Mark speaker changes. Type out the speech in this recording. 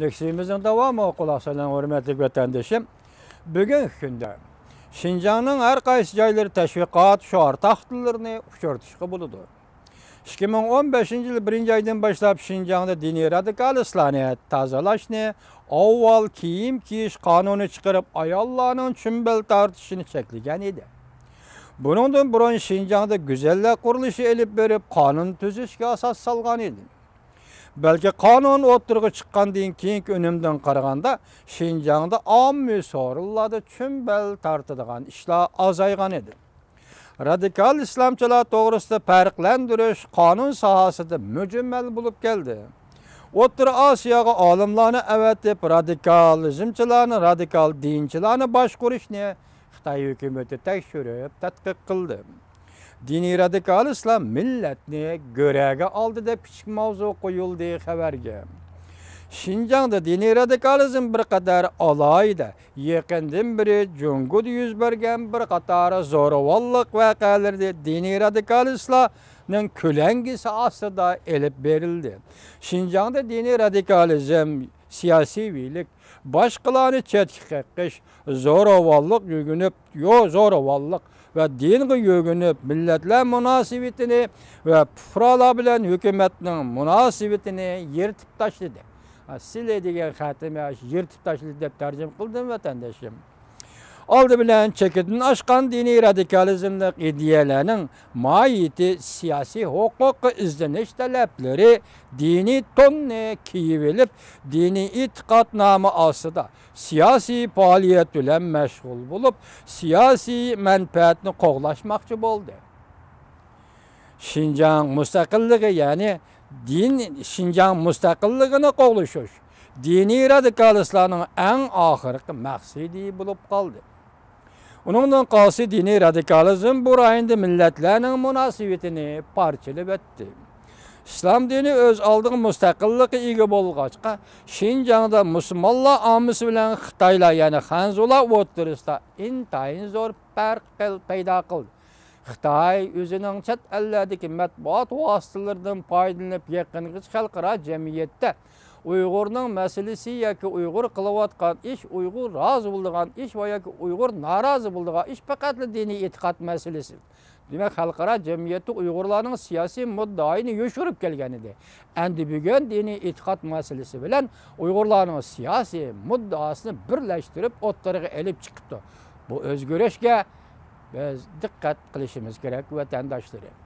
Speaker 1: Leksimizin devamı okulasılan hürmetli vatandaşım. Bugün günde Şinjan'ın her qaysı jayları təşviqat şuar taxtlarını uçurtuşqa buludu. 2015 yıl 1. aydan başlap Şinjan'da dini radikal İslamiyet tazalashni, avval kiyim kiyish kanunu çıkarıp ayollarning çümbel tartışını çekligen edi. Bunundan burun Şinjan'da güzellik qurilishi elip berip kanun tüzüşke asas salgan edi. Belki kanun oturgu çıkkandan keyinki önümden qaraganda Şinjan'da ammi soruladı çümbel tartıdığan işler azaygan edi. Radikal İslamçılar doğrusunda farqlendirish kanun sahasida mücemmel bulup geldi. O'rta Osiyoga olimlarni avatib radikalizmchilarni, radikal dinchilarni boshqarishni Xitoy hukumati tekshirib, tadqiq qildi. Dini radikal İslam millatni go'raga oldi deb kichik mavzu qo'yildi xabarga. Şinjan'da dini radikalizm bir qadar alayda, yaqindan beri Junguda yuz bergan bir qator zo'ravonlik voqealarida dini radikal İslamning ko'langisi ostida elib berildi. Şinjan'da dini radikalizm, siyosiy boshqalarni chetga qiqish, zo'ravonlik yugunib, zo'ravonlik ve dinge yögünüp milletler münasibetini ve fuqarolar bilan hukumatning münasibetini yirtib tashladı. Sile degan xatimi yirtib tashladı deb tarjim qildim vatandaşım. Aldı bilan chekidin aşkan dini radikalizmlik ideyalarning mahiyeti siyasi huquq izlanish talablari dini tonni kiyib dini itiqad nomi ostida siyasi faaliyet bilan meşgul bulup siyasi menfaatni qo'g'lashmoqchi bo'ldi. Şinjan mustaqilligi yani Şinjan mustaqilligini qo'g'lashish dini radikalistlarning eng oxirgi maqsadi bo'lib qoldi. Onundan qalsı dini radikalizm bu rayonda milletlerinin münasibetini parçalab etdi. İslam dini öz aldığı mustaqillikka ega bo'lg'achqa Şinjan'da musulmonlar omisi bilan Xitoylar yani Xanzular o'rtasida intayin zo'r farq paydo qildi. Xitoy o'zining chet ellardagi matbuot vositalaridan foydalanib yaqingi xalqaro jamiyatda Uyg'urning masalasi yoki Uyg'ur qilayotgan ish, Uyg'ur rozi bo'lgan ish va yoki Uyg'ur norozi bo'lgan ish faqat diniy e'tiqod masalasi. Demak, xalqaro jamiyatda Uyg'urlarning siyosiy muddaoini yoshirib kelgan edi. Endi bugun diniy e'tiqod masalasi bilan Uyg'urlarning siyosiy muddaosini birlashtirib o'rtaga elib chiqibdi. Bu o'zgarishga biz diqqat qilishimiz kerak vatandoshlar.